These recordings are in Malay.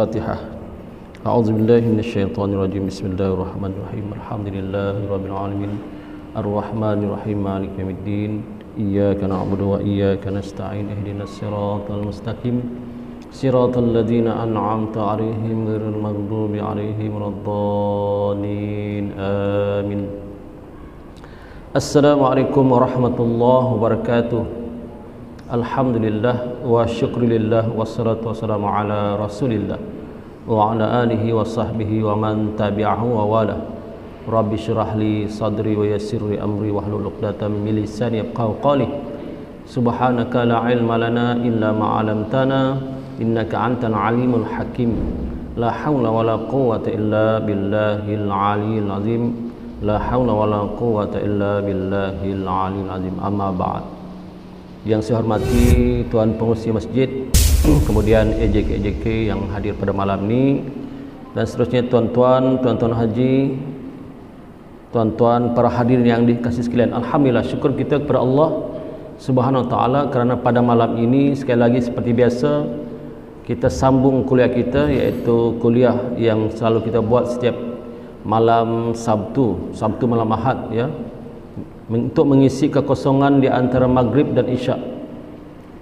Al-Fatihah. A'udzubillahi minasyaitonirrajim. Bismillahirrahmanirrahim. Alhamdulillahirabbil alamin. Arrahmanirrahim. Maliki yaumiddin. Iyyaka na'budu wa iyyaka nasta'in. Ihdinas siratal mustaqim. Siratal ladzina an'amta 'alaihim ghairil maghdubi 'alaihim waladdallin. Amin. Assalamualaikum warahmatullahi wabarakatuh. Alhamdulillah wa syukrulillah wassalatu wassalamu ala rasulillah wa ala alihi wa sahbihi wa man tabi'ahu wa wala. Rabbi syrah li sadri wa yassir li amri wahlul 'uqdatam min lisani yafqahu qawli. Subhanaka la ilma lana illa ma 'allamtana innaka antal alimul hakim. La haula wala quwwata illa billahil aliyyil azim. La haula wala quwwata illa billahil aliyyil azim. Amma ba'd. Yang saya hormati Tuan Pengurusi Masjid, kemudian EJK yang hadir pada malam ini, dan seterusnya tuan-tuan haji, tuan-tuan para hadirin yang dikasihi sekalian. Alhamdulillah, syukur kita kepada Allah Subhanahu wa taala kerana pada malam ini sekali lagi seperti biasa kita sambung kuliah kita, iaitu kuliah yang selalu kita buat setiap malam Sabtu malam Ahad, ya, untuk mengisi kekosongan di antara maghrib dan isyak.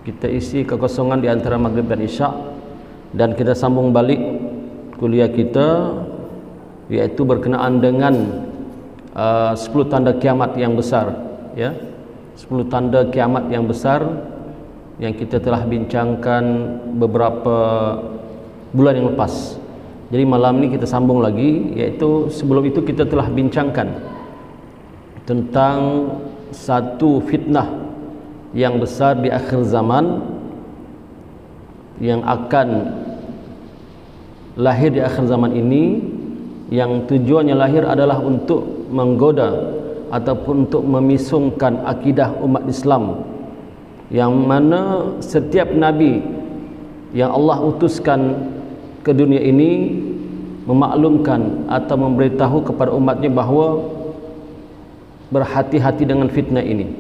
Kita isi kekosongan di antara maghrib dan isyak, dan kita sambung balik kuliah kita, iaitu berkenaan dengan 10 tanda kiamat yang besar, ya, 10 tanda kiamat yang besar yang kita telah bincangkan beberapa bulan yang lepas. Jadi malam ini kita sambung lagi, iaitu sebelum itu kita telah bincangkan tentang satu fitnah yang besar di akhir zaman yang akan lahir di akhir zaman ini, yang tujuannya lahir adalah untuk menggoda ataupun untuk memisungkan akidah umat Islam, yang mana setiap nabi yang Allah utuskan ke dunia ini memaklumkan atau memberitahu kepada umatnya bahawa berhati-hati dengan fitnah ini,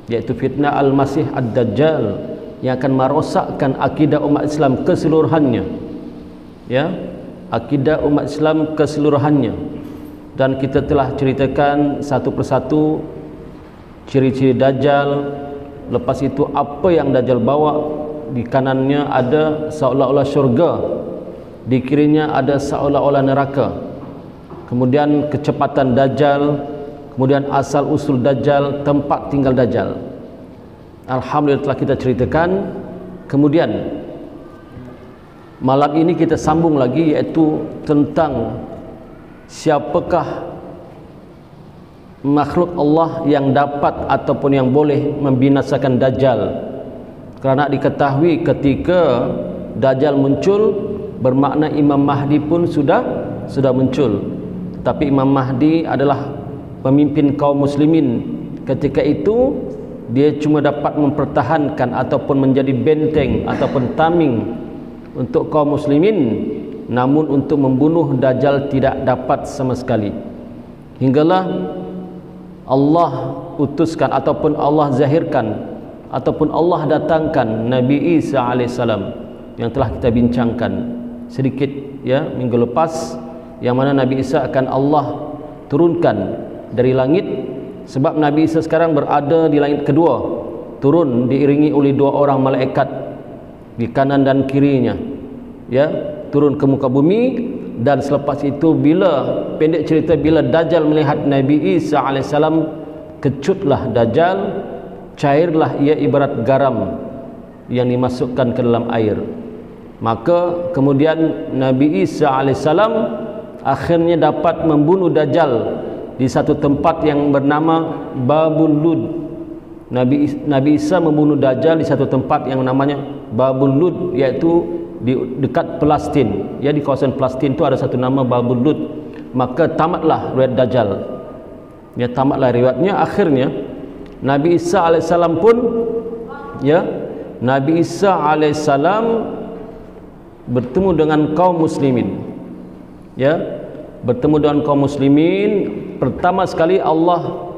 yaitu fitnah Al-Masih Ad-Dajjal yang akan merosakkan akidah umat Islam keseluruhannya, ya, akidah umat Islam keseluruhannya. Dan kita telah ceritakan satu persatu ciri-ciri Dajjal. Lepas itu apa yang Dajjal bawa. Di kanannya ada seolah-olah syurga, di kirinya ada seolah-olah neraka. Kemudian kecepatan Dajjal, kemudian asal usul Dajjal, tempat tinggal Dajjal. Alhamdulillah telah kita ceritakan. Kemudian malam ini kita sambung lagi, iaitu tentang siapakah makhluk Allah yang dapat ataupun yang boleh membinasakan Dajjal. Kerana diketahui ketika Dajjal muncul, bermakna Imam Mahdi pun sudah muncul. Tapi Imam Mahdi adalah pemimpin kaum muslimin. Ketika itu dia cuma dapat mempertahankan ataupun menjadi benteng ataupun tameng untuk kaum muslimin, namun untuk membunuh Dajjal tidak dapat sama sekali. Hinggalah Allah utuskan ataupun Allah zahirkan ataupun Allah datangkan Nabi Isa alaihissalam, yang telah kita bincangkan sedikit, ya, minggu lepas, yang mana Nabi Isa akan Allah turunkan dari langit. Sebab Nabi Isa sekarang berada di langit kedua, turun diiringi oleh 2 orang malaikat di kanan dan kirinya, ya, turun ke muka bumi. Dan selepas itu, bila pendek cerita, bila Dajjal melihat Nabi Isa alaihissalam, kecutlah Dajjal, cairlah ia ibarat garam yang dimasukkan ke dalam air. Maka kemudian Nabi Isa alaihissalam akhirnya dapat membunuh Dajjal di satu tempat yang bernama Babul Lud. Nabi Isa membunuh Dajjal di satu tempat yang namanya Babul Lud, iaitu di dekat Palestin, ya, di kawasan Palestin itu ada satu nama Babul Lud. Maka tamatlah riwayat Dajjal, ya, tamatlah riwayatnya. Akhirnya Nabi Isa alaihissalam pun, ya, Nabi Isa alaihissalam bertemu dengan kaum muslimin, ya, bertemu dengan kaum muslimin. Pertama sekali Allah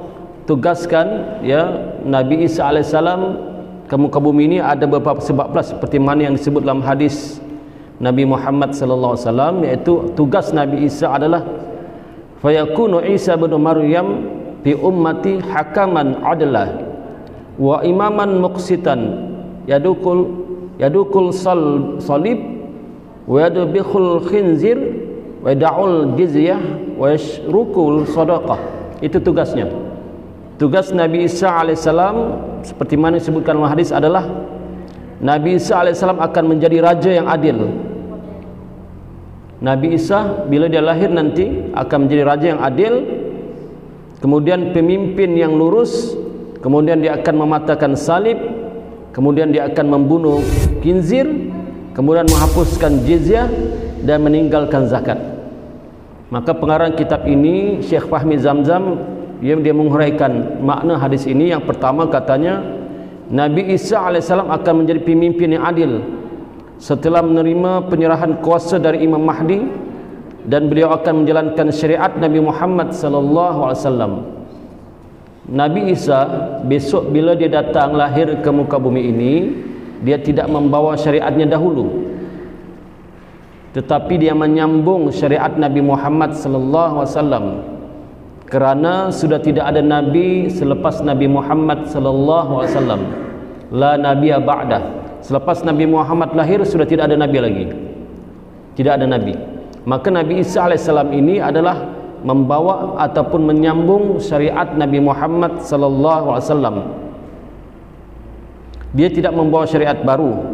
tugaskan, ya, Nabi Isa alaihissalam ke muka bumi ini ada beberapa sebab pula, seperti mana yang disebut dalam hadis Nabi Muhammad sallallahu alaihi wasallam, iaitu tugas Nabi Isa adalah fayakunu Isa bin Maryam fi ummati hakaman adlah wa imaman muqsitan yadukul salib wa yadbikhul khinzir wa yad'ul jizyah wa yashrukul sadaqah. Itu tugasnya. Tugas Nabi Isa alaihissalam seperti mana disebutkan dalam hadis adalah Nabi Isa alaihissalam akan menjadi raja yang adil. Nabi Isa bila dia lahir nanti akan menjadi raja yang adil, kemudian pemimpin yang lurus, kemudian dia akan mematahkan salib, kemudian dia akan membunuh khinzir, kemudian menghapuskan jizyah dan meninggalkan zakat. Maka pengarang kitab ini Syekh Fahmi Zamzam dia menghuraikan makna hadis ini. Yang pertama katanya Nabi Isa alaihissalam akan menjadi pemimpin yang adil setelah menerima penyerahan kuasa dari Imam Mahdi, dan beliau akan menjalankan syariat Nabi Muhammad sallallahu alaihi wasallam. Nabi Isa besok bila dia datang lahir ke muka bumi ini, dia tidak membawa syariatnya dahulu, tetapi dia menyambung syariat Nabi Muhammad sallallahu alaihi wasallam, kerana sudah tidak ada nabi selepas Nabi Muhammad sallallahu alaihi wasallam. La nabiyya ba'dah. Selepas Nabi Muhammad lahir sudah tidak ada nabi lagi. Tidak ada nabi. Maka Nabi Isa alaihissalam ini adalah membawa ataupun menyambung syariat Nabi Muhammad sallallahu alaihi wasallam. Dia tidak membawa syariat baru.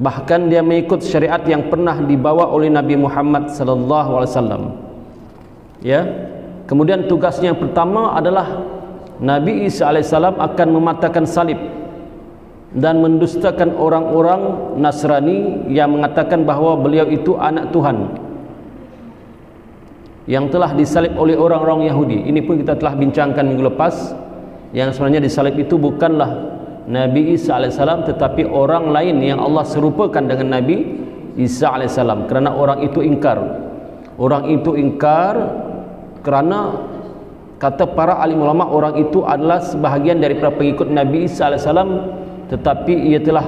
Bahkan dia mengikut syariat yang pernah dibawa oleh Nabi Muhammad sallallahu alaihi wasallam. Ya. Kemudian tugasnya yang pertama adalah Nabi Isa alaihissalam akan mematahkan salib dan mendustakan orang-orang Nasrani yang mengatakan bahawa beliau itu anak Tuhan yang telah disalib oleh orang-orang Yahudi. Ini pun kita telah bincangkan minggu lepas, yang sebenarnya disalib itu bukanlah Nabi Isa alaihissalam, tetapi orang lain yang Allah serupakan dengan Nabi Isa alaihissalam, kerana orang itu ingkar. Orang itu ingkar kerana kata para alim ulama, orang itu adalah sebahagian daripada pengikut Nabi Isa alaihissalam, tetapi ia telah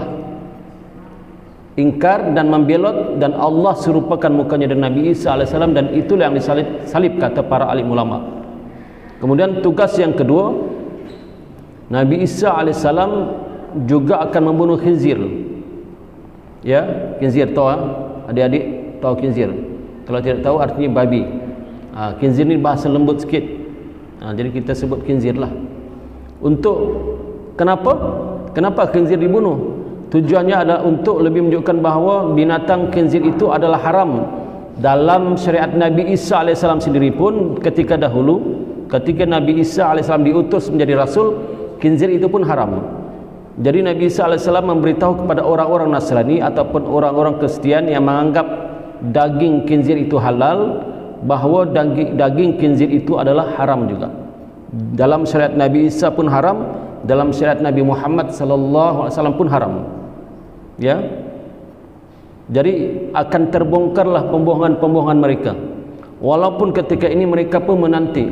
ingkar dan membelot, dan Allah serupakan mukanya dengan Nabi Isa alaihissalam, dan itulah yang disalib kata para alim ulama. Kemudian tugas yang kedua, Nabi Isa alaihissalam juga akan membunuh khinzir. Ya, khinzir tahu adik-adik tahu khinzir? Kalau tidak tahu artinya babi. Khinzir ni bahasa lembut sikit. Jadi kita sebut khinzir lah. Untuk Kenapa khinzir dibunuh? Tujuannya adalah untuk lebih menunjukkan bahawa binatang khinzir itu adalah haram. Dalam syariat Nabi Isa AS sendiri pun ketika dahulu, ketika Nabi Isa AS diutus menjadi Rasul, khinzir itu pun haram. Jadi Nabi Isa AS memberitahu kepada orang-orang Nasrani ataupun orang-orang Kristian yang menganggap daging khinzir itu halal, bahawa daging khinzir itu adalah haram juga. Dalam syariat Nabi Isa pun haram, dalam syariat Nabi Muhammad sallallahu alaihi wasallam pun haram. Ya. Jadi akan terbongkarlah pembohongan-pembohongan mereka. Walaupun ketika ini mereka pun menanti,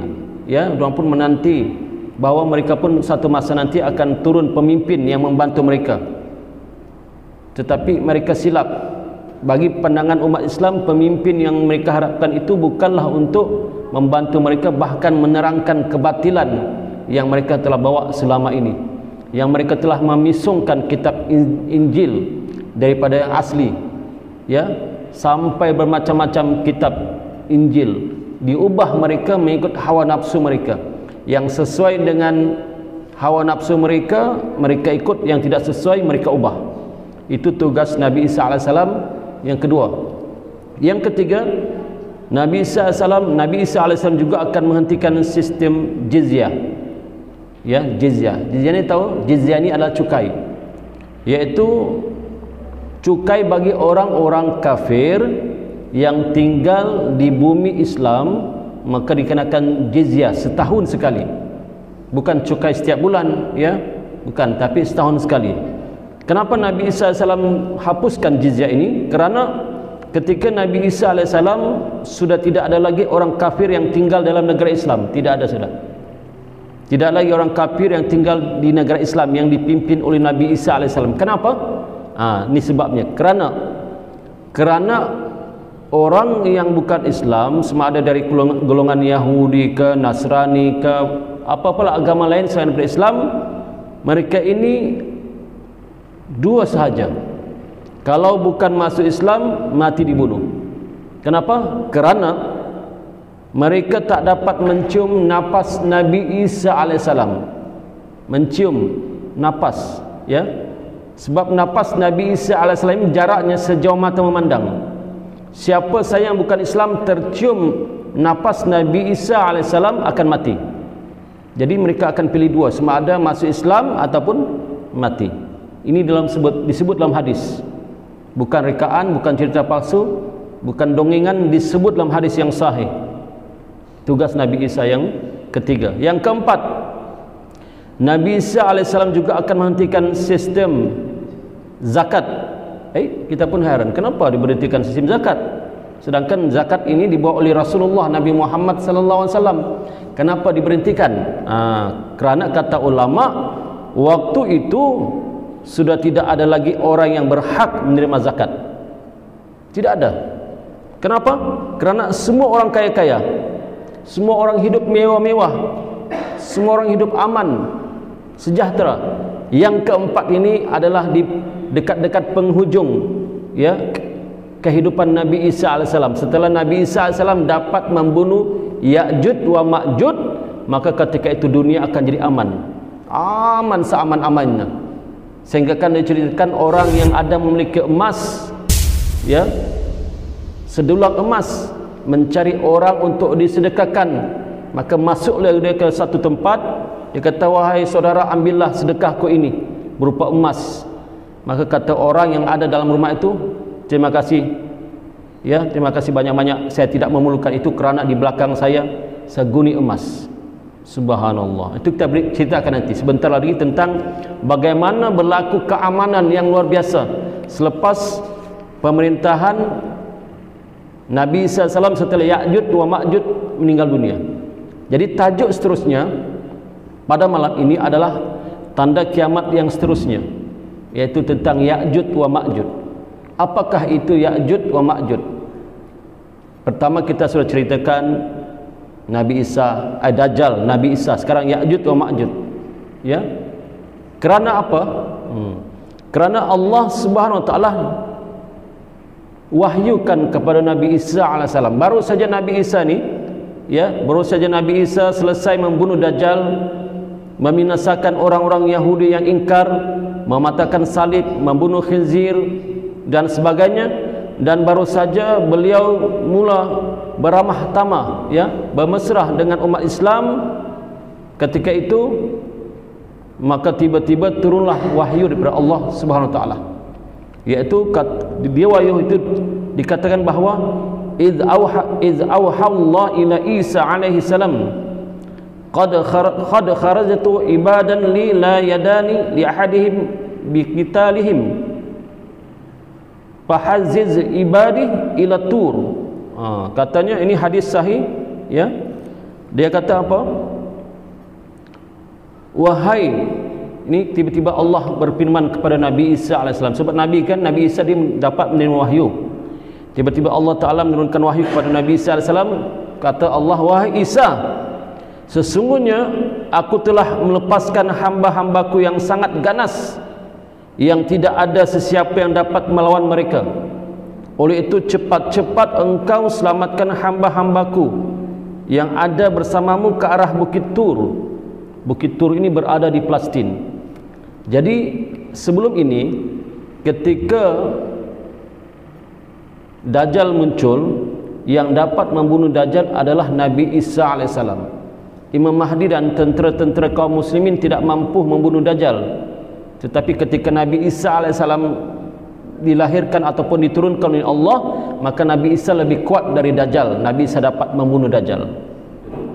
ya, mereka pun menanti bahawa mereka pun satu masa nanti akan turun pemimpin yang membantu mereka. Tetapi mereka silap. Bagi pandangan umat Islam, pemimpin yang mereka harapkan itu bukanlah untuk membantu mereka, bahkan menerangkan kebatilan yang mereka telah bawa selama ini, yang mereka telah memisungkan kitab Injil daripada yang asli, ya, sampai bermacam-macam kitab Injil diubah mereka mengikut hawa nafsu mereka. Yang sesuai dengan hawa nafsu mereka, mereka ikut, yang tidak sesuai mereka ubah. Itu tugas Nabi Isa AS yang kedua. Yang ketiga, Nabi Isa AS juga akan menghentikan sistem jizyah. Ya, jizyah. Jizyah ni tahu? Jizyah ni adalah cukai. Iaitu cukai bagi orang-orang kafir yang tinggal di bumi Islam, maka dikenakan jizyah setahun sekali. Bukan cukai setiap bulan, ya. Bukan, tapi setahun sekali. Kenapa Nabi Isa AS hapuskan jizyah ini? Kerana ketika Nabi Isa AS sudah tidak ada lagi orang kafir yang tinggal dalam negara Islam. Tidak ada sudah. Tidak lagi orang kafir yang tinggal di negara Islam yang dipimpin oleh Nabi Isa AS. Kenapa? Ini sebabnya. Kerana Kerana orang yang bukan Islam, sama ada dari golongan Yahudi ke Nasrani ke apa-apalah agama lain selain daripada Islam, mereka ini dua sahaja. Kalau bukan masuk Islam, mati dibunuh. Kenapa? Kerana mereka tak dapat mencium napas Nabi Isa alaihissalam. Mencium napas, ya. Sebab napas Nabi Isa alaihissalam jaraknya sejauh mata memandang. Siapa saya yang bukan Islam tercium napas Nabi Isa alaihissalam akan mati. Jadi mereka akan pilih dua, sama ada masuk Islam ataupun mati. Ini disebut dalam hadis. Bukan rekaan, bukan cerita palsu, bukan dongengan, disebut dalam hadis yang sahih. Tugas Nabi Isa yang ketiga. Yang keempat, Nabi Isa alaihissalam juga akan menghentikan sistem zakat. Kita pun heran, kenapa diberhentikan sistem zakat? Sedangkan zakat ini dibawa oleh Rasulullah Nabi Muhammad sallallahu alaihi wasallam. Kenapa diberhentikan? Kerana kata ulama, waktu itu sudah tidak ada lagi orang yang berhak menerima zakat. Tidak ada. Kenapa? Kerana semua orang kaya-kaya, semua orang hidup mewah-mewah, semua orang hidup aman, sejahtera. Yang keempat ini adalah di dekat-dekat penghujung, ya, kehidupan Nabi Isa alaihissalam. Setelah Nabi Isa alaihissalam dapat membunuh Ya'juj wa Ma'juj, maka ketika itu dunia akan jadi aman. Aman seaman-amannya. Sehingga kan diceritakan orang yang ada memiliki emas, ya, sedulang emas, mencari orang untuk disedekahkan, maka masuklah dia ke satu tempat. Dia kata, wahai saudara, ambillah sedekahku ini berupa emas. Maka kata orang yang ada dalam rumah itu, terima kasih, ya, terima kasih banyak-banyak, saya tidak memerlukan itu kerana di belakang saya seguni emas. Subhanallah. Itu kita ceritakan nanti sebentar lagi tentang bagaimana berlaku keamanan yang luar biasa selepas pemerintahan Nabi Isa alaihissalam setelah Ya'juj wa Ma'juj meninggal dunia. Jadi tajuk seterusnya pada malam ini adalah tanda kiamat yang seterusnya, yaitu tentang Ya'juj wa Ma'juj. Apakah itu Ya'juj wa Ma'juj? Pertama kita sudah ceritakan Nabi Isa, Dajjal, Nabi Isa. Sekarang Ya'juj wa Ma'juj. Ya. Kerana apa? Kerana Allah Subhanahu wa taala wahyukan kepada Nabi Isa alaihissalam. Baru saja Nabi Isa ni, ya, baru saja Nabi Isa selesai membunuh Dajjal, membinasakan orang-orang Yahudi yang ingkar, mematahkan salib, membunuh khinzir dan sebagainya. Dan baru saja beliau mula beramah tamah, ya, bermesrah dengan umat Islam. Ketika itu maka tiba-tiba turunlah wahyu daripada Allah Subhanahu wa taala, yaitu dia wahyu itu dikatakan bahawa iz auha Allah ila Isa alaihi salam qad kharajtu ibadan li la yadani li ahadihim bi qitalihim fahaziz ibadi ila tur. Katanya ini hadis sahih, ya. Dia kata apa? Wahai, ini tiba-tiba Allah berfirman kepada Nabi Isa alaihissalam. Sebab Nabi kan, Nabi Isa dia dapat menerima wahyu. Tiba-tiba Allah Ta'ala menurunkan wahyu kepada Nabi Isa alaihissalam. Kata Allah, wahai Isa, sesungguhnya aku telah melepaskan hamba-hambaku yang sangat ganas, yang tidak ada sesiapa yang dapat melawan mereka. Oleh itu cepat-cepat engkau selamatkan hamba-hambaku yang ada bersamamu ke arah Bukit Tur. Bukit Tur ini berada di Palestin. Jadi sebelum ini, ketika Dajjal muncul, yang dapat membunuh Dajjal adalah Nabi Isa alaihissalam. Imam Mahdi dan tentera-tentera kaum muslimin tidak mampu membunuh Dajjal. Tetapi ketika Nabi Isa alaihissalam dilahirkan ataupun diturunkan oleh Allah, maka Nabi Isa lebih kuat dari Dajjal. Nabi Isa dapat membunuh Dajjal.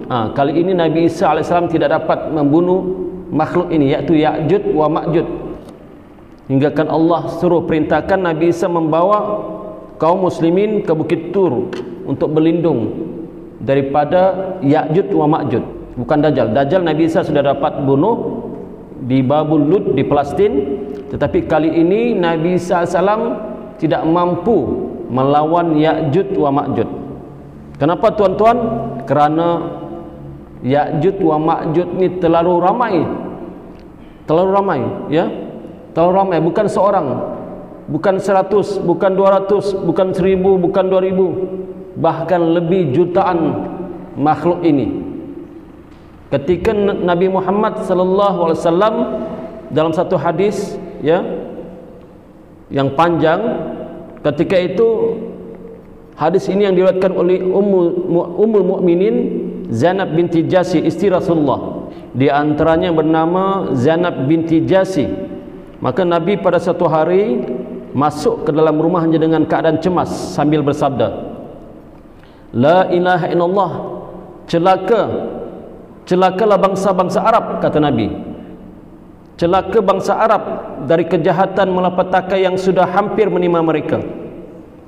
Kali ini Nabi Isa alaihissalam tidak dapat membunuh makhluk ini, iaitu Ya'juj wa Ma'juj. Hingga kan Allah suruh perintahkan Nabi Isa membawa kaum muslimin ke Bukit Tur untuk berlindung daripada Ya'juj wa Ma'juj. Bukan Dajjal. Dajjal Nabi Isa sudah dapat bunuh di Babul Lud di Palestin. Tetapi kali ini Nabi Isa alaihissalam tidak mampu melawan Ya'juj wa Ma'juj. Kenapa tuan-tuan? Kerana Ya'juj wa Ma'juj ni terlalu ramai. Terlalu ramai, ya. Terlalu ramai, bukan seorang, bukan 100, bukan 200, bukan 1000, bukan 2000, bahkan lebih jutaan makhluk ini. Ketika Nabi Muhammad sallallahu alaihi wasallam dalam satu hadis, ya, yang panjang, ketika itu hadis ini yang diriwayatkan oleh Ummul Mukminin Zainab binti Jasi, istri Rasulullah. Di antaranya bernama Zainab binti Jasi. Maka Nabi pada satu hari masuk ke dalam rumahnya dengan keadaan cemas sambil bersabda, "La ilaha illallah, celakalah bangsa-bangsa Arab," kata Nabi. Celaka bangsa Arab dari kejahatan malapetaka yang sudah hampir menimpa mereka.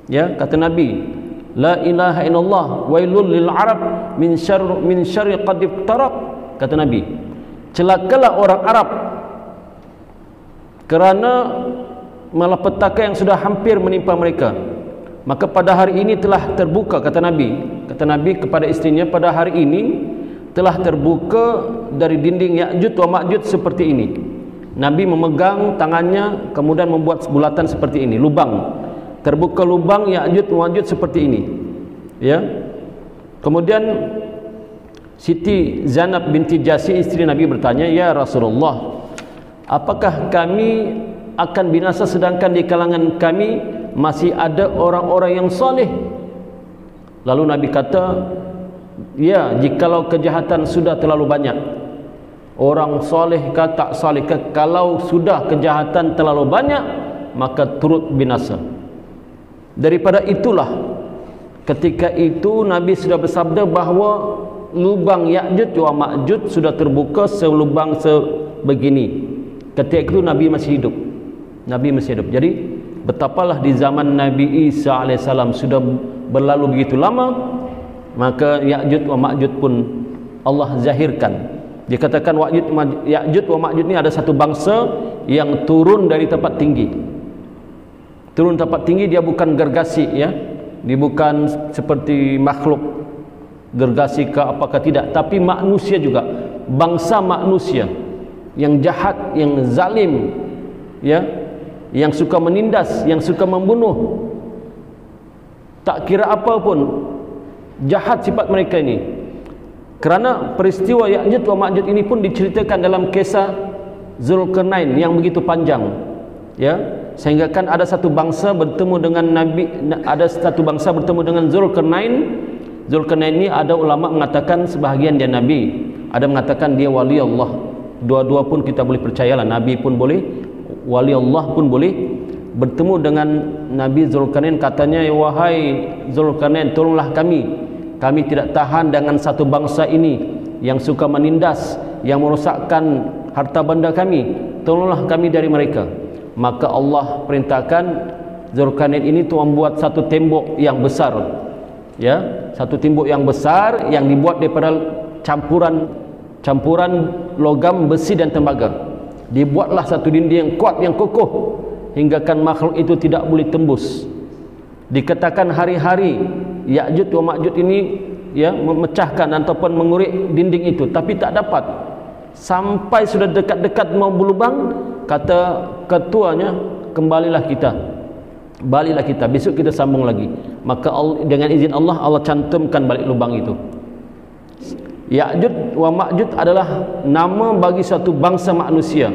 Ya, kata Nabi, "La ilaha illallah, wailul lil Arab min syarri qad iftaraq," kata Nabi. Celakalah orang Arab kerana malapetaka yang sudah hampir menimpa mereka. Maka pada hari ini telah terbuka, kata Nabi kepada istrinya, pada hari ini telah terbuka dari dinding Ya'juj wa Ma'juj seperti ini. Nabi memegang tangannya kemudian membuat bulatan seperti ini, lubang. Terbuka lubang Ya'juj wa Ma'juj seperti ini. Ya. Kemudian Siti Zainab binti Jasi, istri Nabi, bertanya, "Ya Rasulullah, apakah kami akan binasa sedangkan di kalangan kami masih ada orang-orang yang soleh?" Lalu Nabi kata, "Ya, jikalau kejahatan sudah terlalu banyak, orang soleh ke tak soleh ke, kalau sudah kejahatan terlalu banyak, maka turut binasa." Daripada itulah, ketika itu Nabi sudah bersabda bahawa lubang Ya'juj wa Ma'juj sudah terbuka selubang sebegini. Ketika itu Nabi masih hidup. Jadi betapalah di zaman Nabi Isa alaihissalam sudah berlalu begitu lama, maka Ya'juj wa Ma'juj pun Allah zahirkan. Dikatakan Ya'juj wa Ma'juj ini ada satu bangsa yang turun dari tempat tinggi. Turun tempat tinggi, dia bukan gergasi, ya. Dia bukan seperti makhluk gergasi ke apakah tidak, tapi manusia juga, bangsa manusia yang jahat, yang zalim, ya, yang suka menindas, yang suka membunuh, tak kira apa pun, jahat sifat mereka ini. Kerana peristiwa Ya'juj wa Ma'juj ini pun diceritakan dalam kisah Zulkarnain yang begitu panjang, ya, sehingga kan ada satu bangsa bertemu dengan Zulkarnain. Zulkarnain ini ada ulama mengatakan sebahagian dia nabi, ada mengatakan dia wali Allah. Dua-dua pun kita boleh percayalah, nabi pun boleh, wali Allah pun boleh. Bertemu dengan Nabi Zulkarnain, katanya, "Wahai Zulkarnain, tolonglah kami tidak tahan dengan satu bangsa ini yang suka menindas, yang merosakkan harta benda kami, tolonglah kami dari mereka." Maka Allah perintahkan Zulkarnain ini tu membuat satu tembok yang besar, ya, satu tembok yang besar yang dibuat daripada campuran logam, besi dan tembaga. Dibuatlah satu dinding yang kuat, yang kokoh, hinggakan makhluk itu tidak boleh tembus. Dikatakan hari-hari Ya'juj wa Ma'juj ini, ya, memecahkan ataupun mengurik dinding itu, tapi tak dapat. Sampai sudah dekat-dekat mau berlubang, kata ketuanya, "Kembalilah kita, balilah kita, besok kita sambung lagi." Maka dengan izin Allah cantumkan balik lubang itu. Ya'juj wa Ma'juj adalah nama bagi suatu bangsa manusia.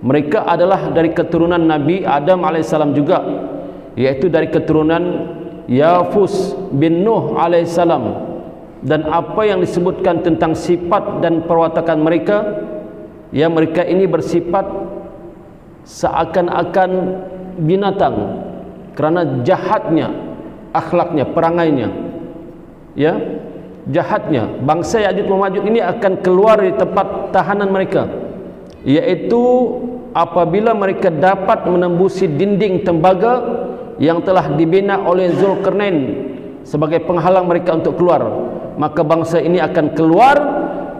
Mereka adalah dari keturunan Nabi Adam alaihissalam juga, yaitu dari keturunan Yafus bin Nuh alaihissalam. Dan apa yang disebutkan tentang sifat dan perwatakan mereka, ya, mereka ini bersifat seakan-akan binatang kerana jahatnya akhlaknya, perangainya, ya, jahatnya. Bangsa Ya'juj wa Ma'juj ini akan keluar dari tempat tahanan mereka, yaitu apabila mereka dapat menembusi dinding tembaga yang telah dibina oleh Zulkarnain sebagai penghalang mereka untuk keluar. Maka bangsa ini akan keluar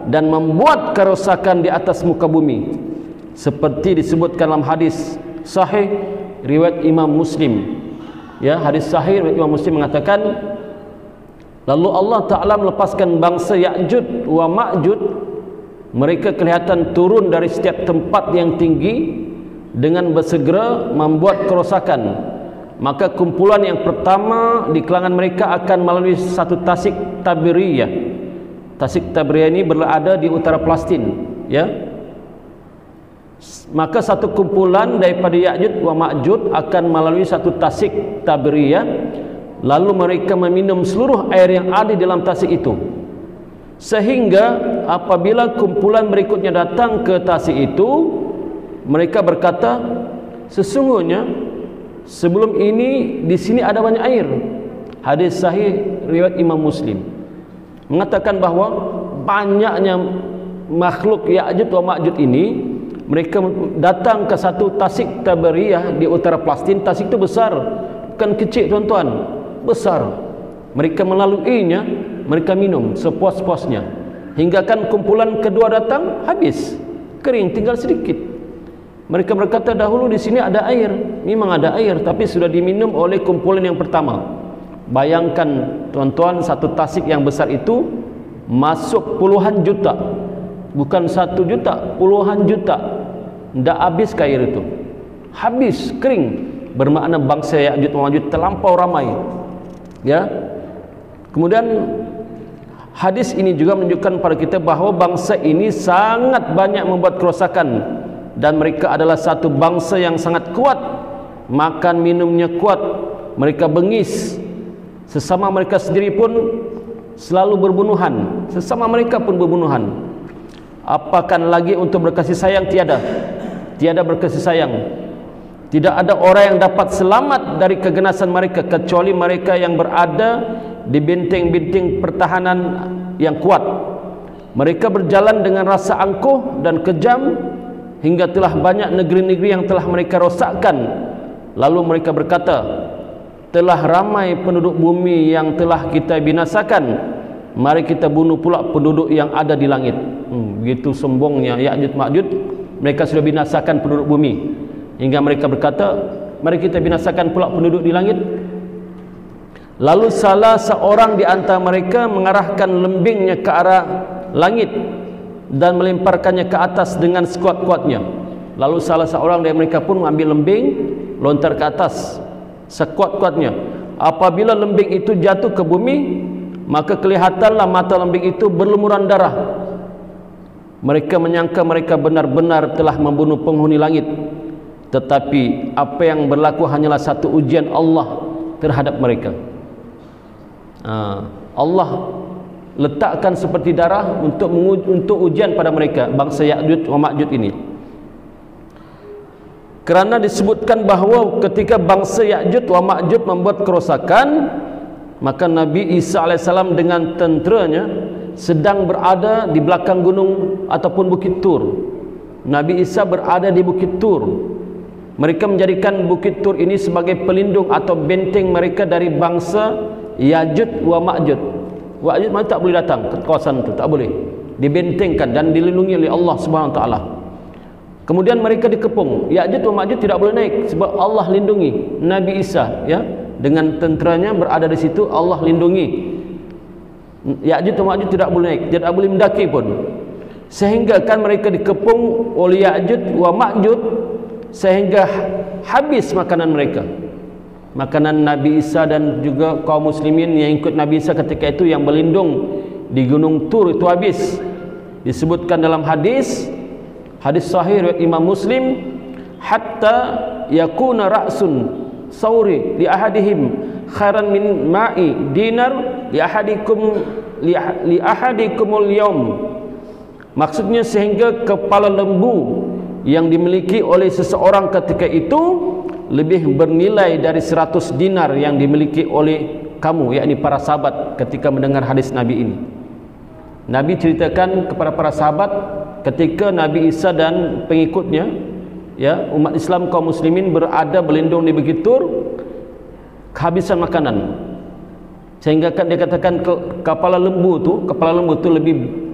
dan membuat kerosakan di atas muka bumi, seperti disebutkan dalam hadis sahih riwayat Imam Muslim. Ya, hadis sahih Imam Muslim mengatakan, lalu Allah Ta'ala melepaskan bangsa Ya'jud wa Ma'jud. Mereka kelihatan turun dari setiap tempat yang tinggi dengan bersegera membuat kerosakan. Maka kumpulan yang pertama di kalangan mereka akan melalui satu tasik Tabiriyah. Tasik Tabiriyah ini berada di utara Palestin, ya. Maka satu kumpulan daripada Ya'jud wa Ma'jud akan melalui satu tasik Tabiriyah, lalu mereka meminum seluruh air yang ada di dalam tasik itu, sehingga apabila kumpulan berikutnya datang ke tasik itu, mereka berkata, sesungguhnya sebelum ini di sini ada banyak air. Hadis sahih riwayat Imam Muslim mengatakan bahawa banyaknya makhluk Ya'jud wa Ma'jud ini, mereka datang ke satu tasik Tabariyah di utara Palestin. Tasik itu besar, bukan kecil tuan-tuan, besar. Mereka melaluinya, mereka minum sepuas-puasnya, hingga kan kumpulan kedua datang, habis, kering, tinggal sedikit. Mereka berkata, dahulu di sini ada air. Memang ada air, tapi sudah diminum oleh kumpulan yang pertama. Bayangkan tuan-tuan, satu tasik yang besar itu masuk puluhan juta, bukan 1 juta, puluhan juta. Tidak habis ke air itu, habis, kering. Bermakna bangsa Ya'jud wa Ma'jud terlampau ramai, ya. Kemudian hadis ini juga menunjukkan pada kita bahawa bangsa ini sangat banyak membuat kerosakan, dan mereka adalah satu bangsa yang sangat kuat. Makan minumnya kuat, mereka bengis, sesama mereka sendiri pun selalu berbunuhan, sesama mereka pun berbunuhan. Apakan lagi untuk berkasih sayang? Tiada berkasih sayang. Tidak ada orang yang dapat selamat dari keganasan mereka kecuali mereka yang berada di benteng-benteng pertahanan yang kuat. Mereka berjalan dengan rasa angkuh dan kejam, hingga telah banyak negeri-negeri yang telah mereka rosakkan. Lalu mereka berkata, telah ramai penduduk bumi yang telah kita binasakan, mari kita bunuh pula penduduk yang ada di langit. Begitu sombongnya Ya'jud Ma'jud. Mereka sudah binasakan penduduk bumi, hingga mereka berkata, mari kita binasakan pula penduduk di langit. Lalu salah seorang di antara mereka mengarahkan lembingnya ke arah langit dan melemparkannya ke atas dengan sekuat-kuatnya. Lalu salah seorang dari mereka pun mengambil lembing, lontar ke atas sekuat-kuatnya. Apabila lembing itu jatuh ke bumi, maka kelihatanlah mata lembing itu berlumuran darah. Mereka menyangka mereka benar-benar telah membunuh penghuni langit, tetapi apa yang berlaku hanyalah satu ujian Allah terhadap mereka. Allah letakkan seperti darah untuk ujian pada mereka, bangsa Ya'jud wa Ma'jud ini. Kerana disebutkan bahawa ketika bangsa Ya'jud wa Ma'jud membuat kerosakan, maka Nabi Isa AS dengan tenteranya sedang berada di belakang gunung ataupun Bukit Tur. Nabi Isa berada di Bukit Tur. Mereka menjadikan Bukit Tur ini sebagai pelindung atau benteng mereka dari bangsa Ya'jud wa Ma'jud. Ya'jud Ma'jud tak boleh datang ke kawasan itu, tak boleh. Dibentengkan dan dilindungi oleh Allah Subhanahu Wa Taala. Kemudian mereka dikepung. Ya'jud wa Ma'jud tidak boleh naik sebab Allah lindungi Nabi Isa, ya. Dengan tenteranya berada di situ, Allah lindungi. Ya'jud wa Ma'jud tidak boleh naik, tidak boleh mendaki pun. Sehingga kan mereka dikepung oleh Ya'jud wa Ma'jud sehingga habis makanan mereka. Makanan Nabi Isa dan juga kaum muslimin yang ikut Nabi Isa ketika itu yang berlindung di Gunung Tur itu habis. Disebutkan dalam hadis sahih riwayat Imam Muslim, hatta yakuna ra'sun sauri li ahadihim khairan min ma'i dinar li ahadikumul yaum. Maksudnya sehingga kepala lembu yang dimiliki oleh seseorang ketika itu lebih bernilai dari 100 dinar yang dimiliki oleh kamu, yakni para sahabat ketika mendengar hadis Nabi ini. Nabi ceritakan kepada para sahabat ketika Nabi Isa dan pengikutnya, ya, umat Islam kaum muslimin berada berlindung di Bukit Tur, kehabisan makanan, sehingga kan dia katakan kepala lembu tu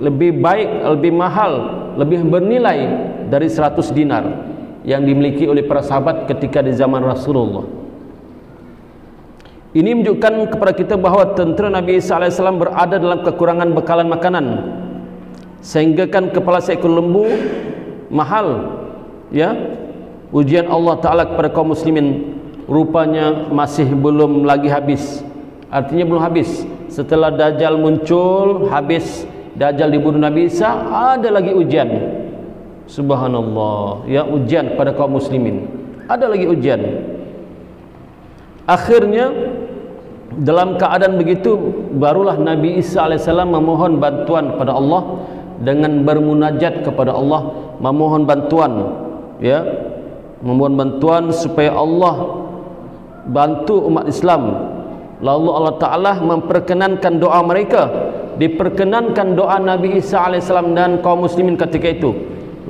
lebih baik, lebih mahal, lebih bernilai dari 100 dinar yang dimiliki oleh para sahabat ketika di zaman Rasulullah. Ini menunjukkan kepada kita bahawa tentera Nabi Isa AS berada dalam kekurangan bekalan makanan, sehingga kan kepala seekor lembu mahal, ya. Ujian Allah Ta'ala kepada kaum muslimin rupanya masih belum lagi habis. Artinya belum habis. Setelah Dajjal muncul, habis Dajjal dibunuh Nabi Isa, ada lagi ujian. Subhanallah, ya, ujian kepada kaum muslimin. Ada lagi ujian. Akhirnya dalam keadaan begitu, barulah Nabi Isa AS memohon bantuan kepada Allah dengan bermunajat kepada Allah, memohon bantuan, ya, memohon bantuan supaya Allah bantu umat Islam. Lalu Allah Ta'ala memperkenankan doa mereka, diperkenankan doa Nabi Isa AS dan kaum muslimin ketika itu.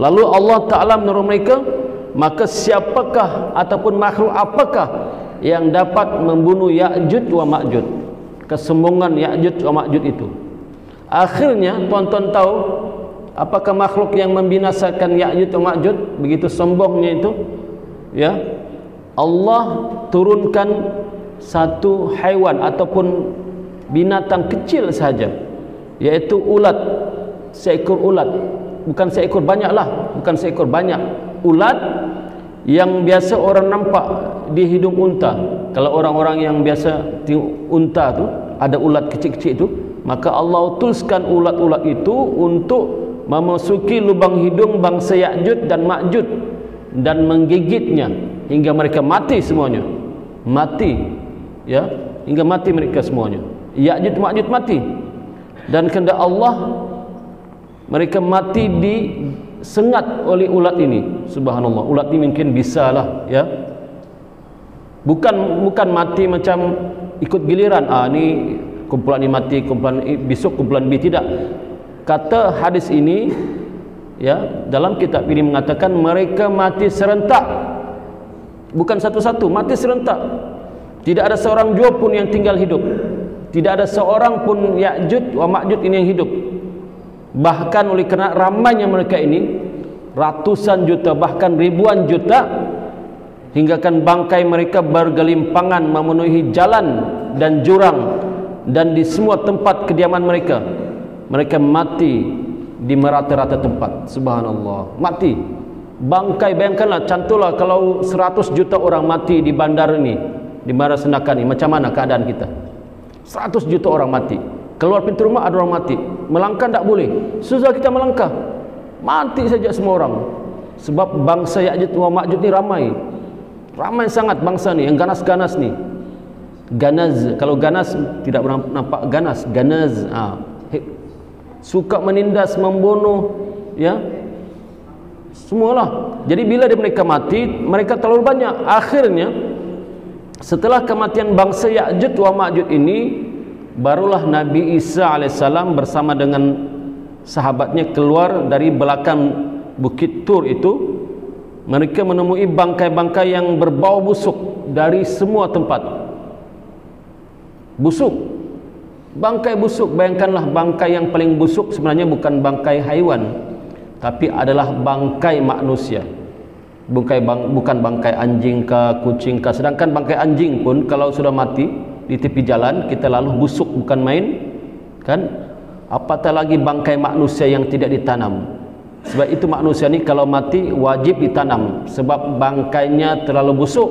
Lalu Allah Ta'ala menurut mereka, maka siapakah ataupun makhluk apakah yang dapat membunuh Ya'juj wa Ma'juj, kesombongan Ya'juj wa Ma'juj itu. Akhirnya tuan-tuan tahu apakah makhluk yang membinasakan Ya'juj wa Ma'juj, begitu sombongnya itu, ya. Allah turunkan satu haiwan ataupun binatang kecil saja, yaitu ulat, seekor ulat, bukan seekor banyaklah, bukan seekor banyak, ulat yang biasa orang nampak di hidung unta. Kalau orang-orang yang biasa tengok unta tu, ada ulat kecil-kecil itu, maka Allah utuskan ulat-ulat itu untuk memasuki lubang hidung bangsa Ya'juj dan Ma'juj dan menggigitnya hingga mereka mati semuanya. Mati, ya, hingga mati mereka semuanya. Ya'juj Ma'juj mati. Dan kehendak Allah mereka mati disengat oleh ulat ini. Subhanallah, ulat ini mungkin bisalah, ya. Bukan mati macam ikut giliran, ni kumpulan ini mati, kumpulan besok kumpulan B, tidak. Kata hadis ini, ya, dalam kitab ini mengatakan mereka mati serentak, bukan satu-satu, mati serentak. Tidak ada seorang jua pun yang tinggal hidup, tidak ada seorang pun Ya'juj wa Ma'juj ini yang hidup. Bahkan oleh kerana ramainya mereka ini, ratusan juta bahkan ribuan juta, hinggakan bangkai mereka bergelimpangan memenuhi jalan dan jurang dan di semua tempat kediaman mereka. Mereka mati di merata-rata tempat. Subhanallah, mati. Bangkai, bayangkanlah, contohlah kalau 100 juta orang mati di bandar ini, di Muara Senakan ini, macam mana keadaan kita? 100 juta orang mati. Keluar pintu rumah ada orang mati. Melangkah tak boleh. Susah kita melangkah. Mati saja semua orang. Sebab bangsa Ya'juj wa Ma'juj ni ramai. Ramai sangat bangsa ni, yang ganas-ganas ni. Ganas, kalau ganas tidak pernah nampak ganas, ganas. Suka menindas, membunuh, ya. Semualah. Jadi bila mereka mati, mereka terlalu banyak. Akhirnya setelah kematian bangsa Ya'juj wa Ma'juj ini, barulah Nabi Isa alaihissalam bersama dengan sahabatnya keluar dari belakang bukit Tur itu. Mereka menemui bangkai-bangkai yang berbau busuk dari semua tempat. Busuk, bangkai busuk. Bayangkanlah, bangkai yang paling busuk sebenarnya bukan bangkai haiwan, tapi adalah bangkai manusia. Bukan bangkai anjing ke kucing ke. Sedangkan bangkai anjing pun kalau sudah mati di tepi jalan, kita lalu busuk, bukan main, kan? Apatah lagi bangkai manusia yang tidak ditanam. Sebab itu manusia ni kalau mati wajib ditanam, sebab bangkainya terlalu busuk.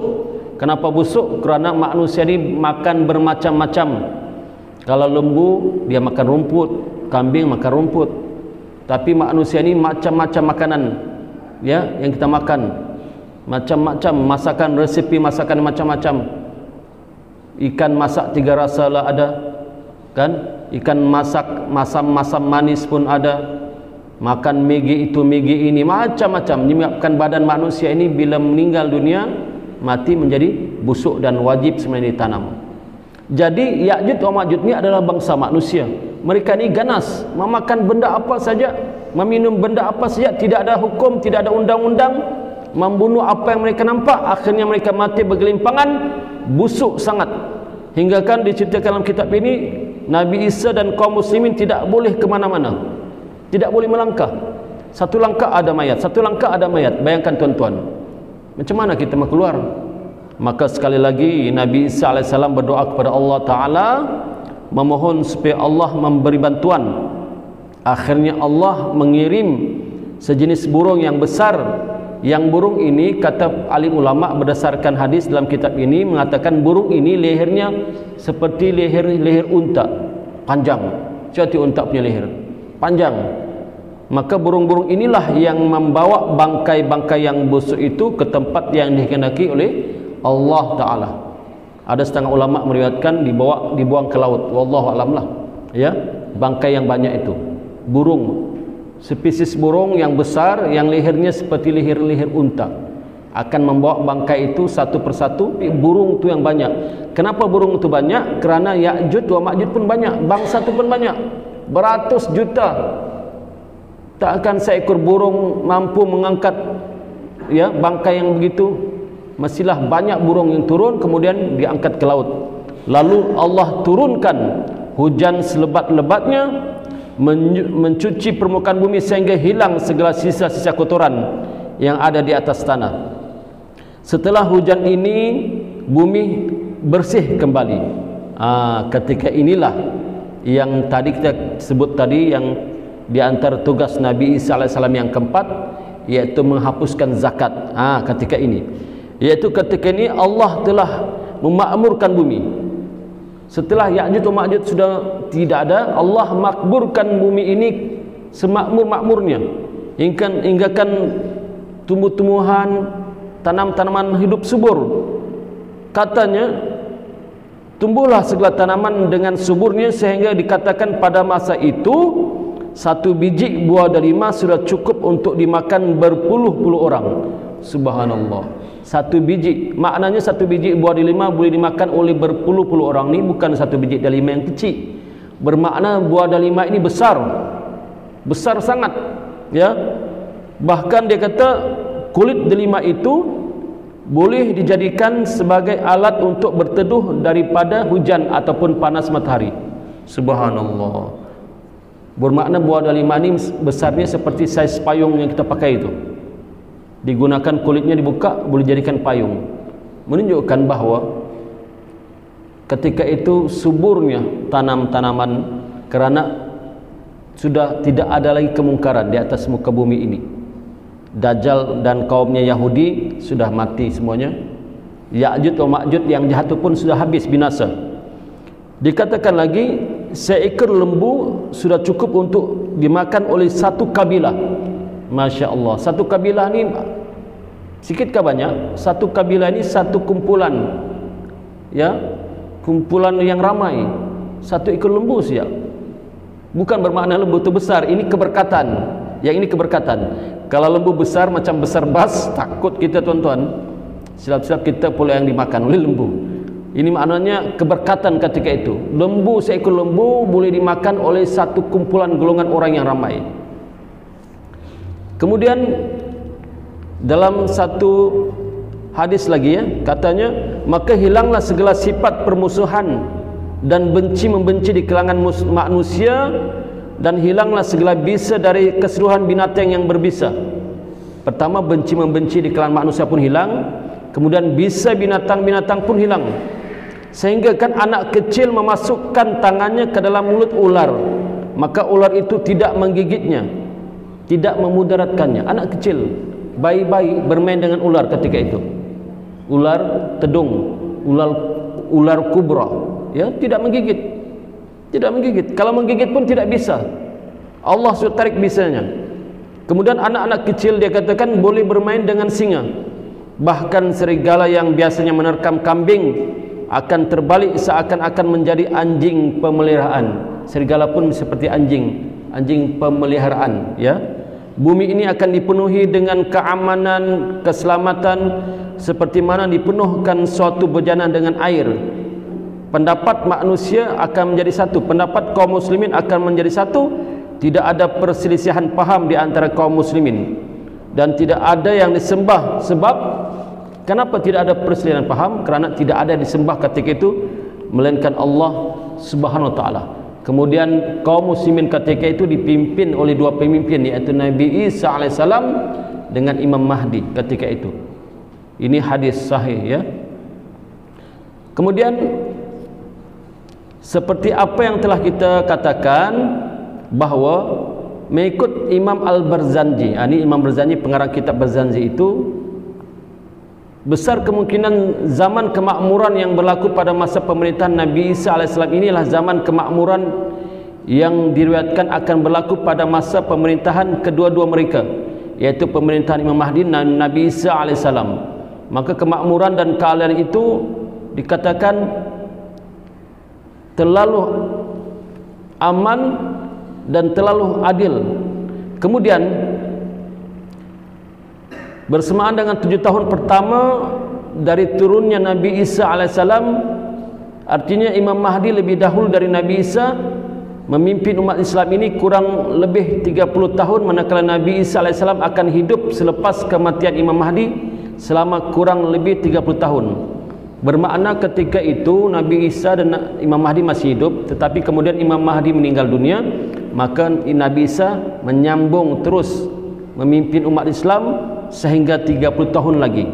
Kenapa busuk? Kerana manusia ni makan bermacam-macam. Kalau lembu dia makan rumput, kambing makan rumput. Tapi manusia ni macam-macam makanan, ya, yang kita makan. Macam-macam masakan, resepi masakan macam-macam. Ikan masak 3 rasa lah ada, kan? Ikan masak masam-masam manis pun ada. Makan megi itu megi ini, macam-macam. Menyebabkan badan manusia ini bila meninggal dunia, mati menjadi busuk dan wajib sebenarnya ditanam. Jadi Ya'juj wa Ma'juj ni adalah bangsa manusia. Mereka ni ganas, memakan benda apa saja, meminum benda apa saja, tidak ada hukum, tidak ada undang-undang, membunuh apa yang mereka nampak. Akhirnya mereka mati bergelimpangan, busuk sangat. Hingga kan diceritakan dalam kitab ini, Nabi Isa dan kaum muslimin tidak boleh ke mana-mana, tidak boleh melangkah. Satu langkah ada mayat, satu langkah ada mayat. Bayangkan tuan-tuan, macam mana kita mau keluar? Maka sekali lagi Nabi Isa AS berdoa kepada Allah Ta'ala, memohon supaya Allah memberi bantuan. Akhirnya Allah mengirim sejenis burung yang besar. Yang burung ini, kata alim ulama berdasarkan hadis dalam kitab ini, mengatakan burung ini lehernya seperti leher unta, panjang seperti unta punya leher, panjang. Maka burung-burung inilah yang membawa bangkai-bangkai yang busuk itu ke tempat yang dikehendaki oleh Allah Ta'ala. Ada setengah ulama meriwayatkan dibuang ke laut, wallahu alam lah, ya, bangkai yang banyak itu burung, spesies burung yang besar yang lehernya seperti leher unta, akan membawa bangkai itu satu persatu. Burung itu yang banyak. Kenapa burung itu banyak? Kerana Ya'juj wa Ma'juj pun banyak, bangsa itu pun banyak, beratus juta. Tak akan seekor burung mampu mengangkat, ya, bangkai yang begitu. Mestilah banyak burung yang turun kemudian diangkat ke laut. Lalu Allah turunkan hujan selebat-lebatnya, mencuci permukaan bumi sehingga hilang segala sisa-sisa kotoran yang ada di atas tanah. Setelah hujan ini bumi bersih kembali. Ketika inilah yang tadi kita sebut tadi, yang di antara tugas Nabi Isa AS yang keempat, yaitu menghapuskan zakat. Ketika ini, yaitu ketika ini Allah telah memakmurkan bumi. Setelah Ya'juj wa Ma'juj sudah tidak ada, Allah makmurkan bumi ini semakmur-makmurnya, hinggakan tumbuh-tumbuhan, tanam-tanaman hidup subur. Katanya tumbuhlah segala tanaman dengan suburnya, sehingga dikatakan pada masa itu satu biji buah delima sudah cukup untuk dimakan berpuluh-puluh orang. Subhanallah. Satu biji, maknanya satu biji buah delima boleh dimakan oleh berpuluh-puluh orang. Ini bukan satu biji delima yang kecil. Bermakna buah delima ini besar, besar sangat, ya. Bahkan dia kata kulit delima itu boleh dijadikan sebagai alat untuk berteduh daripada hujan ataupun panas matahari. Subhanallah. Bermakna buah delima ini besarnya seperti saiz payung yang kita pakai itu. Digunakan kulitnya, dibuka, boleh jadikan payung. Menunjukkan bahawa ketika itu suburnya tanam-tanaman, kerana sudah tidak ada lagi kemungkaran di atas muka bumi ini. Dajjal dan kaumnya Yahudi sudah mati semuanya. Ya'juj wa Ma'juj yang jahat pun sudah habis, binasa. Dikatakan lagi seekor lembu sudah cukup untuk dimakan oleh satu kabilah. Masya Allah. Satu kabilah ni sikitkah banyak? Satu kabilah ini satu kumpulan, ya, kumpulan yang ramai. Satu ekor lembu saja. Bukan bermakna lembu itu besar. Ini keberkatan. Yang ini keberkatan. Kalau lembu besar macam besar bas, takut kita tuan-tuan. Silap-silap kita pula yang dimakan oleh lembu. Ini maknanya keberkatan ketika itu. Lembu, seekor lembu boleh dimakan oleh satu kumpulan golongan orang yang ramai. Kemudian dalam satu hadis lagi, ya, katanya maka hilanglah segala sifat permusuhan dan benci-membenci di kalangan manusia, dan hilanglah segala bisa dari keseluruhan binatang yang berbisa. Pertama, benci-membenci di kalangan manusia pun hilang, kemudian bisa binatang-binatang pun hilang. Sehingga kan anak kecil memasukkan tangannya ke dalam mulut ular, maka ular itu tidak menggigitnya, tidak memudaratkannya. Anak kecil, bayi-bayi bermain dengan ular ketika itu. Ular tedung, ular kubra, ya, tidak menggigit. Tidak menggigit. Kalau menggigit pun tidak bisa. Allah sudah tarik bisanya. Kemudian anak-anak kecil dia katakan boleh bermain dengan singa. Bahkan serigala yang biasanya menerkam kambing akan terbalik seakan-akan menjadi anjing pemeliharaan. Serigala pun seperti anjing pemeliharaan, ya. Bumi ini akan dipenuhi dengan keamanan, keselamatan, seperti mana dipenuhkan suatu bejana dengan air. Pendapat manusia akan menjadi satu, pendapat kaum muslimin akan menjadi satu. Tidak ada perselisihan paham di antara kaum muslimin, dan tidak ada yang disembah. Sebab kenapa tidak ada perselisihan paham? Kerana tidak ada disembah ketika itu melainkan Allah Subhanahu wa taala. Kemudian kaum muslimin ketika itu dipimpin oleh dua pemimpin, yaitu Nabi Isa alaihissalam dengan Imam Mahdi ketika itu. Ini hadis sahih, ya. Kemudian seperti apa yang telah kita katakan bahawa mengikut Imam Al-Barzanji, ini Imam Barzanji pengarang kitab Barzanji itu, besar kemungkinan zaman kemakmuran yang berlaku pada masa pemerintahan Nabi Isa AS inilah zaman kemakmuran yang diriwayatkan akan berlaku pada masa pemerintahan kedua-dua mereka, yaitu pemerintahan Imam Mahdi dan Nabi Isa AS. Maka kemakmuran dan keadilan itu dikatakan terlalu aman dan terlalu adil. Kemudian bersamaan dengan 7 tahun pertama dari turunnya Nabi Isa AS, artinya Imam Mahdi lebih dahulu dari Nabi Isa memimpin umat Islam ini kurang lebih 30 tahun, manakala Nabi Isa AS akan hidup selepas kematian Imam Mahdi selama kurang lebih 30 tahun. Bermakna ketika itu Nabi Isa dan Imam Mahdi masih hidup, tetapi kemudian Imam Mahdi meninggal dunia, maka Nabi Isa menyambung terus memimpin umat Islam sehingga 30 tahun lagi.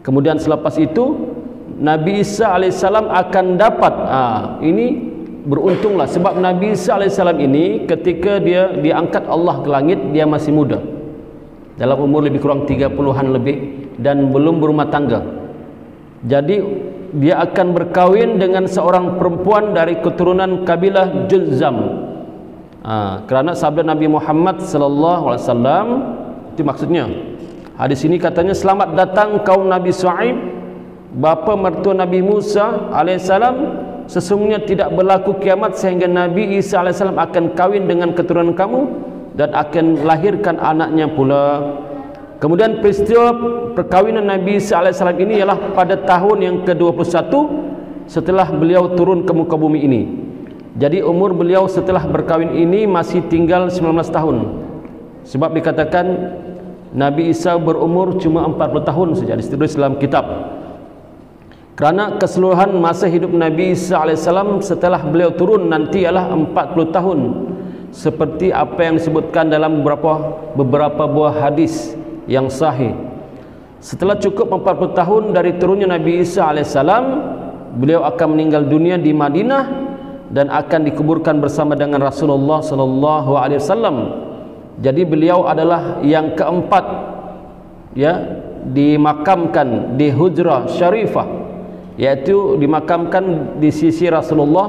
Kemudian selepas itu Nabi Isa AS akan dapat, ini beruntunglah, sebab Nabi Isa AS ini ketika dia diangkat Allah ke langit, dia masih muda, dalam umur lebih kurang 30-an lebih, dan belum berumah tangga. Jadi dia akan berkahwin dengan seorang perempuan dari keturunan kabilah Juzam. Kerana sabda Nabi Muhammad sallallahu alaihi wasallam, itu maksudnya hadis ini katanya, selamat datang kaum Nabi Shu'aib, bapa mertua Nabi Musa alaihissalam, sesungguhnya tidak berlaku kiamat sehingga Nabi Isa alaihissalam akan kawin dengan keturunan kamu dan akan lahirkan anaknya pula. Kemudian peristiwa perkawinan Nabi Isa AS ini ialah pada tahun yang ke-21 setelah beliau turun ke muka bumi ini. Jadi umur beliau setelah berkawin ini masih tinggal 19 tahun. Sebab dikatakan Nabi Isa berumur cuma 40 tahun saja, ditulis dalam kitab. Kerana keseluruhan masa hidup Nabi Isa AS setelah beliau turun nanti ialah 40 tahun, seperti apa yang disebutkan dalam beberapa buah hadis yang sahih. Setelah cukup 40 tahun dari turunnya Nabi Isa AS, beliau akan meninggal dunia di Madinah dan akan dikuburkan bersama dengan Rasulullah SAW. Jadi beliau adalah yang keempat dimakamkan di Hujrah Syarifah, yaitu dimakamkan di sisi Rasulullah.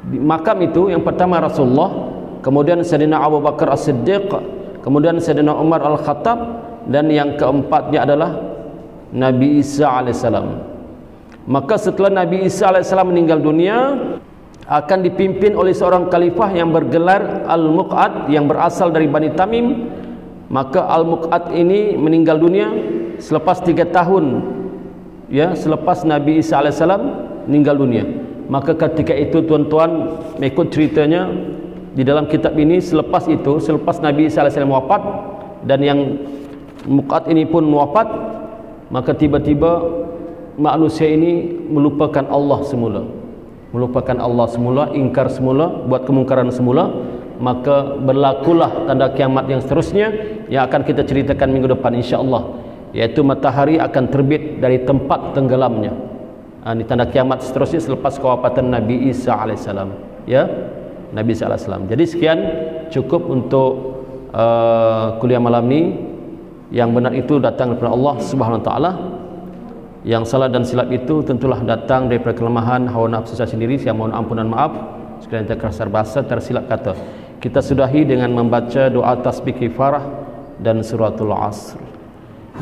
Di makam itu yang pertama Rasulullah, kemudian Sayyidina Abu Bakar As-Siddiq, kemudian Sayyidina Umar Al-Khattab, dan yang keempatnya adalah Nabi Isa AS. Maka setelah Nabi Isa AS meninggal dunia, akan dipimpin oleh seorang khalifah yang bergelar Al-Muq'ad yang berasal dari Bani Tamim. Maka Al-Muq'ad ini meninggal dunia selepas 3 tahun selepas Nabi Isa AS meninggal dunia. Maka ketika itu tuan-tuan, mengikut ceritanya di dalam kitab ini, selepas Nabi Isa AS wafat dan yang Muq'ad ini pun wafat, maka tiba-tiba manusia ini melupakan Allah semula, ingkar semula, buat kemungkaran semula. Maka berlakulah tanda kiamat yang seterusnya yang akan kita ceritakan minggu depan insya-Allah, yaitu matahari akan terbit dari tempat tenggelamnya. Ini tanda kiamat seterusnya selepas kewafatan Nabi Isa alaihissalam, Nabi Isa alaihissalam. Jadi sekian cukup untuk kuliah malam ini. Yang benar itu datang daripada Allah Subhanahu wa taala. Yang salah dan silap itu tentulah datang daripada kelemahan hawa nafsu saya sendiri. Saya mohon ampun dan maaf sekiranya terkasar bahasa, tersilap kata. Kita sudahi dengan membaca doa tasbih kifarah dan suratul Asr.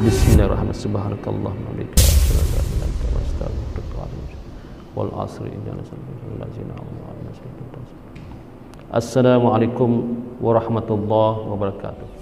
Bismillahirrahmanirrahim. Subhanakallahumma wa bihamdika wal asri innal ladzina amanu. Assalamualaikum warahmatullahi wabarakatuh.